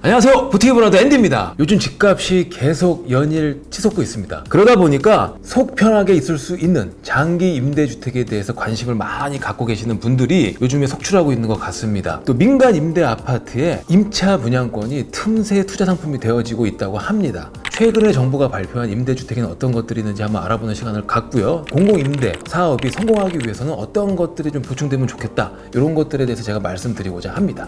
안녕하세요, 부티브라더 앤디입니다. 요즘 집값이 계속 연일 치솟고 있습니다. 그러다 보니까 속 편하게 있을 수 있는 장기 임대주택에 대해서 관심을 많이 갖고 계시는 분들이 요즘에 속출하고 있는 것 같습니다. 또 민간 임대 아파트의 임차 분양권이 틈새 투자 상품이 되어지고 있다고 합니다. 최근에 정부가 발표한 임대주택에는 어떤 것들이 있는지 한번 알아보는 시간을 갖고요. 공공임대 사업이 성공하기 위해서는 어떤 것들이 좀 보충되면 좋겠다, 이런 것들에 대해서 제가 말씀드리고자 합니다.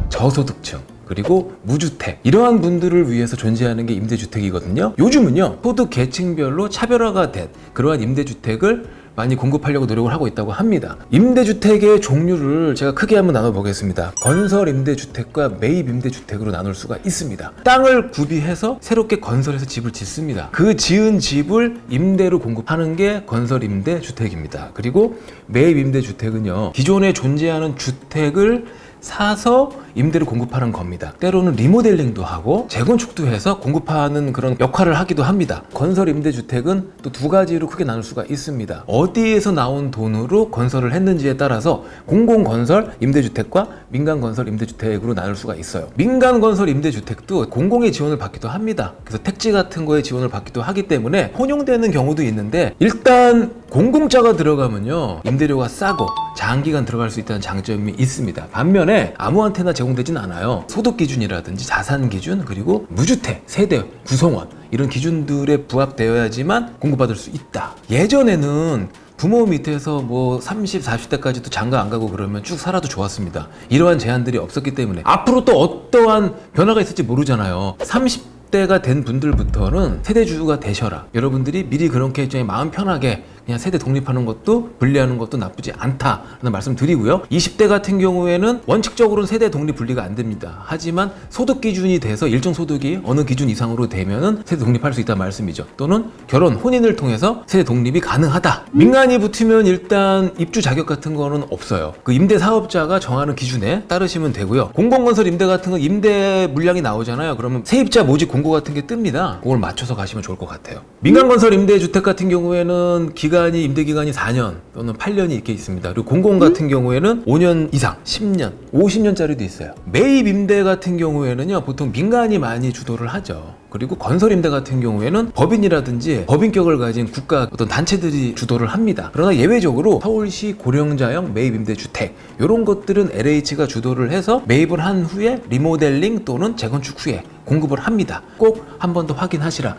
저소득층 그리고 무주택, 이러한 분들을 위해서 존재하는 게 임대주택이거든요. 요즘은요, 소득 계층별로 차별화가 된 그러한 임대주택을 많이 공급하려고 노력을 하고 있다고 합니다. 임대주택의 종류를 제가 크게 한번 나눠보겠습니다. 건설 임대주택과 매입 임대주택으로 나눌 수가 있습니다. 땅을 구비해서 새롭게 건설해서 집을 짓습니다. 그 지은 집을 임대로 공급하는 게 건설 임대주택입니다. 그리고 매입 임대주택은요, 기존에 존재하는 주택을 사서 임대를 공급하는 겁니다. 때로는 리모델링도 하고 재건축도 해서 공급하는 그런 역할을 하기도 합니다. 건설 임대주택은 또 두 가지로 크게 나눌 수가 있습니다. 어디에서 나온 돈으로 건설을 했는지에 따라서 공공건설 임대주택과 민간건설 임대주택으로 나눌 수가 있어요. 민간건설 임대주택도 공공의 지원을 받기도 합니다. 그래서 택지 같은 거에 지원을 받기도 하기 때문에 혼용되는 경우도 있는데, 일단 공공자가 들어가면요, 임대료가 싸고 장기간 들어갈 수 있다는 장점이 있습니다. 반면에 아무한테나 제공되진 않아요. 소득 기준이라든지 자산 기준, 그리고 무주택, 세대, 구성원, 이런 기준들에 부합되어야지만 공급받을 수 있다. 예전에는 부모 밑에서 뭐 30, 40대까지도 장가 안 가고 그러면 쭉 살아도 좋았습니다. 이러한 제한들이 없었기 때문에 앞으로 또 어떠한 변화가 있을지 모르잖아요. 30대가 된 분들부터는 세대주가 되셔라. 여러분들이 미리 그렇게 마음 편하게 그냥 세대 독립하는 것도, 분리하는 것도 나쁘지 않다라는 말씀 드리고요. 20대 같은 경우에는 원칙적으로는 세대 독립 분리가 안 됩니다. 하지만 소득 기준이 돼서 일정 소득이 어느 기준 이상으로 되면은 세대 독립할 수 있다는 말씀이죠. 또는 결혼, 혼인을 통해서 세대 독립이 가능하다. 민간이 붙으면 일단 입주 자격 같은 거는 없어요. 그 임대 사업자가 정하는 기준에 따르시면 되고요. 공공건설 임대 같은 거 임대 물량이 나오잖아요. 그러면 세입자 모집 공고 같은 게 뜹니다. 그걸 맞춰서 가시면 좋을 것 같아요. 민간건설 임대주택 같은 경우에는 임대 기간이 4년 또는 8년이 이렇게 있습니다. 그리고 공공 같은 경우에는 5년 이상, 10년, 50년짜리도 있어요. 매입 임대 같은 경우에는요, 보통 민간이 많이 주도를 하죠. 그리고 건설 임대 같은 경우에는 법인이라든지 법인격을 가진 국가 어떤 단체들이 주도를 합니다. 그러나 예외적으로 서울시 고령자형 매입 임대주택, 이런 것들은 LH가 주도를 해서 매입을 한 후에 리모델링 또는 재건축 후에 공급을 합니다. 꼭 한 번 더 확인하시라.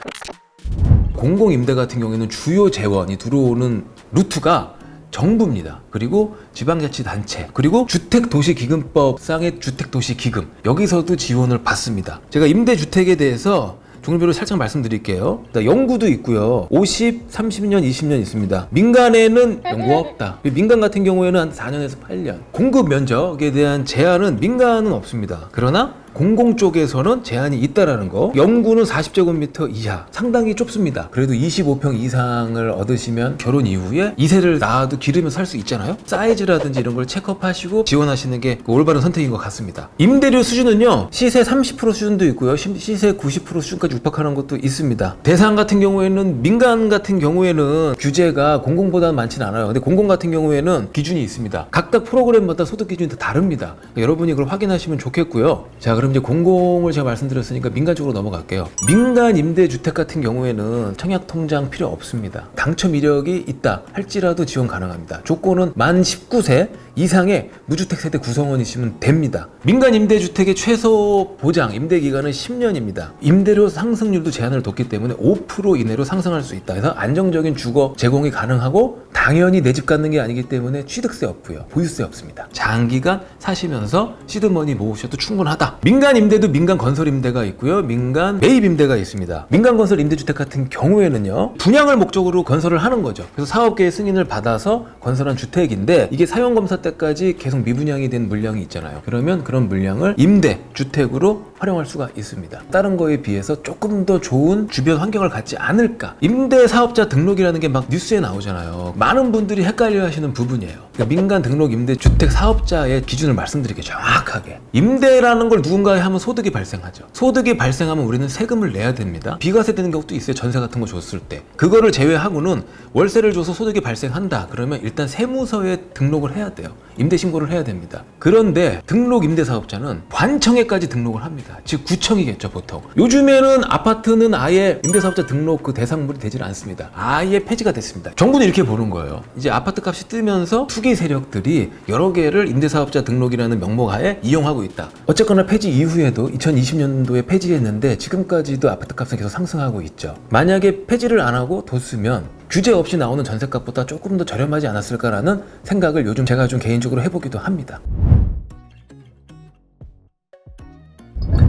공공임대 같은 경우에는 주요 재원이 들어오는 루트가 정부입니다. 그리고 지방자치단체, 그리고 주택도시기금법상의 주택도시기금, 여기서도 지원을 받습니다. 제가 임대주택에 대해서 종류별로 살짝 말씀드릴게요. 연구도 있고요. 50, 30년, 20년 있습니다. 민간에는 연구가 없다. 민간 같은 경우에는 한 4년에서 8년. 공급 면적에 대한 제한은 민간은 없습니다. 그러나 공공 쪽에서는 제한이 있다라는 거. 연구는 40제곱미터 이하, 상당히 좁습니다. 그래도 25평 이상을 얻으시면 결혼 이후에 2세를 낳아도 기르며 살 수 있잖아요. 사이즈라든지 이런 걸 체크업하시고 지원하시는 게 올바른 선택인 것 같습니다. 임대료 수준은요, 시세 30% 수준도 있고요, 시세 90% 수준까지 육박하는 것도 있습니다. 대상 같은 경우에는, 민간 같은 경우에는 규제가 공공보다는 많지는 않아요. 근데 공공 같은 경우에는 기준이 있습니다. 각각 프로그램마다 소득 기준이 다 다릅니다. 그러니까 여러분이 그걸 확인하시면 좋겠고요. 자, 그럼 이제 공공을 제가 말씀드렸으니까 민간 쪽으로 넘어갈게요. 민간 임대주택 같은 경우에는 청약 통장 필요 없습니다. 당첨 이력이 있다 할지라도 지원 가능합니다. 조건은 만 19세 이상의 무주택 세대 구성원이시면 됩니다. 민간 임대주택의 최소 보장 임대 기간은 10년입니다. 임대료 상승률도 제한을 뒀기 때문에 5% 이내로 상승할 수 있다. 그래서 안정적인 주거 제공이 가능하고, 당연히 내 집 갖는 게 아니기 때문에 취득세 없고요, 보유세 없습니다. 장기간 사시면서 시드머니 모으셔도 충분하다. 민간 임대도 민간 건설 임대가 있고요, 민간 매입 임대가 있습니다. 민간 건설 임대주택 같은 경우에는요, 분양을 목적으로 건설을 하는 거죠. 그래서 사업계의 승인을 받아서 건설한 주택인데, 이게 사용검사 때까지 계속 미분양이 된 물량이 있잖아요. 그러면 그런 물량을 임대 주택으로 활용할 수가 있습니다. 다른 거에 비해서 조금 더 좋은 주변 환경을 갖지 않을까. 임대 사업자 등록이라는 게 막 뉴스에 나오잖아요. 많은 분들이 헷갈려 하시는 부분이에요. 그러니까 민간 등록 임대주택 사업자의 기준을 말씀드릴게요. 정확하게. 임대라는 걸 누군가에 하면 소득이 발생하죠. 소득이 발생하면 우리는 세금을 내야 됩니다. 비과세 되는 경우도 있어요. 전세 같은 거 줬을 때. 그거를 제외하고는 월세를 줘서 소득이 발생한다. 그러면 일단 세무서에 등록을 해야 돼요. 임대 신고를 해야 됩니다. 그런데 등록 임대사업자는 관청에까지 등록을 합니다. 즉 구청이겠죠, 보통. 요즘에는 아파트는 아예 임대사업자 등록 그 대상물이 되질 않습니다. 아예 폐지가 됐습니다. 정부는 이렇게 보는 거예요. 이제 아파트 값이 뜨면서 투기 세력들이 여러 개를 임대사업자 등록이라는 명목 하에 이용하고 있다. 어쨌거나 폐지 이후에도 2020년도에 폐지했는데 지금까지도 아파트 값은 계속 상승하고 있죠. 만약에 폐지를 안 하고 뒀으면 규제 없이 나오는 전세값보다 조금 더 저렴하지 않았을까라는 생각을 요즘 제가 좀 개인적으로 해보기도 합니다.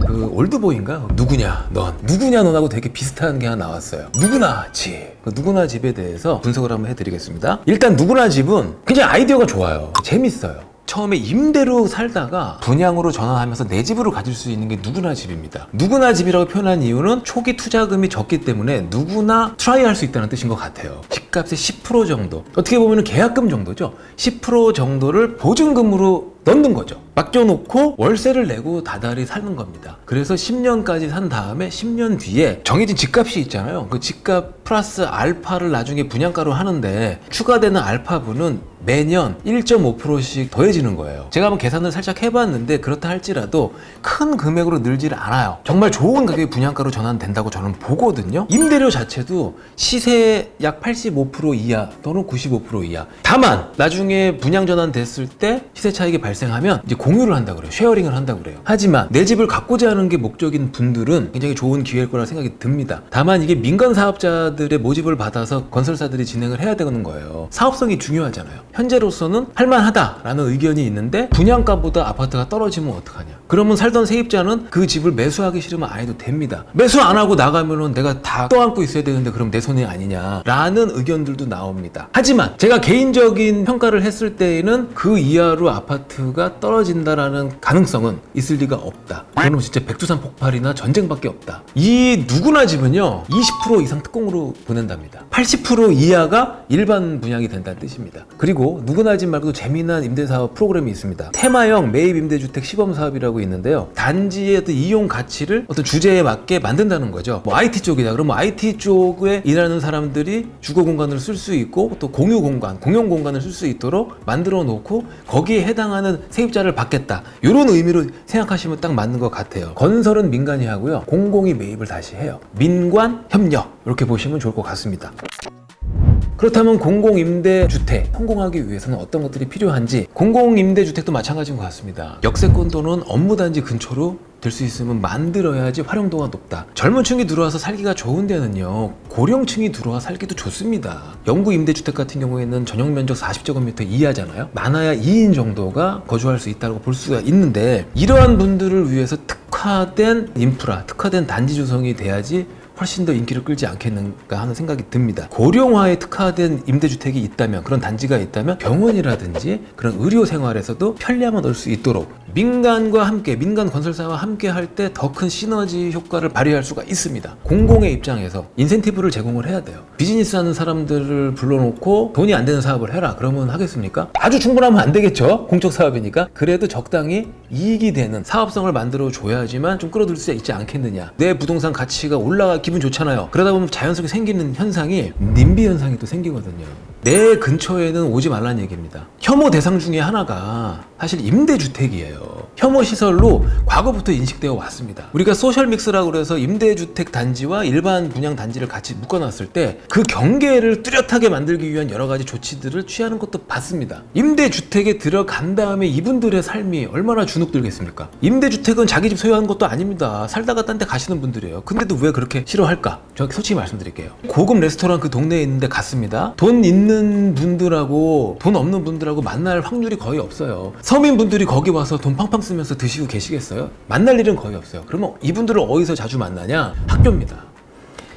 그 올드보이인가? 누구냐 넌하고 되게 비슷한 게 하나 나왔어요. 누구나 집. 그 누구나 집에 대해서 분석을 한번 해드리겠습니다. 일단 누구나 집은 굉장히 아이디어가 좋아요. 재밌어요. 처음에 임대로 살다가 분양으로 전환하면서 내 집으로 가질 수 있는 게 누구나 집입니다. 누구나 집이라고 표현한 이유는 초기 투자금이 적기 때문에 누구나 트라이 할 수 있다는 뜻인 것 같아요. 집값의 10% 정도, 어떻게 보면 계약금 정도죠. 10% 정도를 보증금으로 넣는 거죠. 맡겨놓고 월세를 내고 다달이 사는 겁니다. 그래서 10년까지 산 다음에 10년 뒤에 정해진 집값이 있잖아요. 그 집값 플러스 알파를 나중에 분양가로 하는데 추가되는 알파분은 매년 1.5%씩 더해지는 거예요. 제가 한번 계산을 살짝 해봤는데 그렇다 할지라도 큰 금액으로 늘질 않아요. 정말 좋은 가격의 분양가로 전환된다고 저는 보거든요. 임대료 자체도 시세 약 85% 이하 또는 95% 이하. 다만 나중에 분양 전환됐을 때 시세 차익이 발생하면 이제 공유를 한다고 그래요. 쉐어링을 한다고 그래요. 하지만 내 집을 갖고자 하는 게 목적인 분들은 굉장히 좋은 기회일 거라 생각이 듭니다. 다만 이게 민간 사업자들의 모집을 받아서 건설사들이 진행을 해야 되는 거예요. 사업성이 중요하잖아요. 현재로서는 할만하다라는 의견이 있는데 분양가보다 아파트가 떨어지면 어떡하냐. 그러면 살던 세입자는 그 집을 매수하기 싫으면 안 해도 됩니다. 매수 안 하고 나가면은 내가 다 떠안고 있어야 되는데 그럼 내 손이 아니냐라는 의견들도 나옵니다. 하지만 제가 개인적인 평가를 했을 때에는 그 이하로 아파트가 떨어진다라는 가능성은 있을 리가 없다. 그럼 진짜 백두산 폭발이나 전쟁밖에 없다. 이 누구나 집은요 20% 이상 특공으로 보낸답니다. 80% 이하가 일반 분양이 된다는 뜻입니다. 그리고 누구나 집 말고도 재미난 임대사업 프로그램이 있습니다. 테마형 매입 임대주택 시범사업이라고 있는데요. 단지의 어떤 이용 가치를 어떤 주제에 맞게 만든다는 거죠. 뭐 IT 쪽이다. 그러면 IT 쪽에 일하는 사람들이 주거 공간을 쓸 수 있고 또 공유 공간, 공용 공간을 쓸 수 있도록 만들어 놓고 거기에 해당하는 세입자를 받겠다. 이런 의미로 생각하시면 딱 맞는 것 같아요. 건설은 민간이 하고요. 공공이 매입을 다시 해요. 민관 협력 이렇게 보시면 좋을 것 같습니다. 그렇다면 공공임대주택 성공하기 위해서는 어떤 것들이 필요한지, 공공임대주택도 마찬가지인 것 같습니다. 역세권 또는 업무단지 근처로 될 수 있으면 만들어야지 활용도가 높다. 젊은 층이 들어와서 살기가 좋은 데는요 고령층이 들어와 살기도 좋습니다. 영구 임대주택 같은 경우에는 전용 면적 40제곱미터 이하잖아요. 많아야 2인 정도가 거주할 수 있다고 볼 수가 있는데, 이러한 분들을 위해서 특화된 인프라, 특화된 단지 조성이 돼야지 훨씬 더 인기를 끌지 않겠는가 하는 생각이 듭니다. 고령화에 특화된 임대주택이 있다면, 그런 단지가 있다면 병원이라든지 그런 의료 생활에서도 편리함을 얻을 수 있도록 민간과 함께, 민간 건설사와 함께 할 때 더 큰 시너지 효과를 발휘할 수가 있습니다. 공공의 입장에서 인센티브를 제공을 해야 돼요. 비즈니스 하는 사람들을 불러놓고 돈이 안 되는 사업을 해라 그러면 하겠습니까? 아주 충분하면 안 되겠죠. 공적 사업이니까. 그래도 적당히 이익이 되는 사업성을 만들어 줘야지만 좀 끌어들일 수 있지 않겠느냐. 내 부동산 가치가 올라가 기분 좋잖아요. 그러다 보면 자연스럽게 생기는 현상이 님비 현상이 또 생기거든요. 내 근처에는 오지 말라는 얘기입니다. 혐오 대상 중에 하나가 사실 임대주택이에요. 혐오 시설로 과거부터 인식되어 왔습니다. 우리가 소셜 믹스라고 그래서 임대주택 단지와 일반 분양 단지를 같이 묶어놨을 때 그 경계를 뚜렷하게 만들기 위한 여러 가지 조치들을 취하는 것도 봤습니다. 임대주택에 들어간 다음에 이분들의 삶이 얼마나 주눅들겠습니까? 임대주택은 자기 집 소유하는 것도 아닙니다. 살다가 딴 데 가시는 분들이에요. 근데도 왜 그렇게 싫어할까? 제가 솔직히 말씀드릴게요. 고급 레스토랑 그 동네에 있는데 갔습니다. 돈 있는 분들하고 돈 없는 분들하고 만날 확률이 거의 없어요. 서민분들이 거기 와서 돈 팡팡 쓰면서 드시고 계시겠어요? 만날 일은 거의 없어요. 그러면 이분들을 어디서 자주 만나냐? 학교입니다.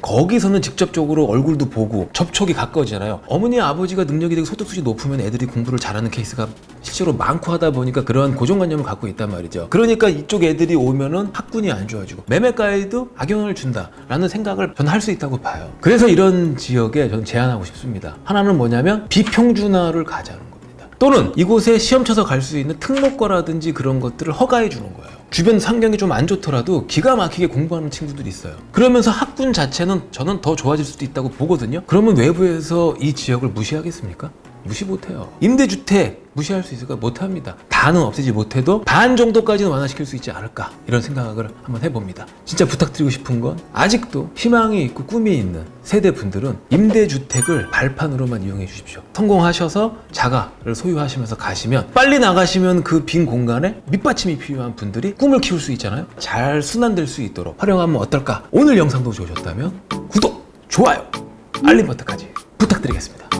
거기서는 직접적으로 얼굴도 보고 접촉이 가까워지잖아요. 어머니 아버지가 능력이 되게 소득수준이 높으면 애들이 공부를 잘하는 케이스가 실제로 많고 하다 보니까 그런 고정관념을 갖고 있단 말이죠. 그러니까 이쪽 애들이 오면은 학군이 안 좋아지고 매매가에도 악영향을 준다라는 생각을 저는 할 수 있다고 봐요. 그래서 이런 지역에 저는 제안하고 싶습니다. 하나는 뭐냐면 비평준화를 가자는 겁니다. 또는 이곳에 시험 쳐서 갈 수 있는 특목고라든지 그런 것들을 허가해 주는 거예요. 주변 환경이 좀 안 좋더라도 기가 막히게 공부하는 친구들이 있어요. 그러면서 학군 자체는 저는 더 좋아질 수도 있다고 보거든요. 그러면 외부에서 이 지역을 무시하겠습니까? 무시 못해요. 임대주택 무시할 수 있을까? 못합니다. 다는 없애지 못해도 반 정도까지는 완화시킬 수 있지 않을까, 이런 생각을 한번 해봅니다. 진짜 부탁드리고 싶은 건 아직도 희망이 있고 꿈이 있는 세대분들은 임대주택을 발판으로만 이용해 주십시오. 성공하셔서 자가를 소유하시면서 가시면, 빨리 나가시면 그 빈 공간에 밑받침이 필요한 분들이 꿈을 키울 수 있잖아요. 잘 순환될 수 있도록 활용하면 어떨까? 오늘 영상도 좋으셨다면 구독, 좋아요, 알림 버튼까지 부탁드리겠습니다.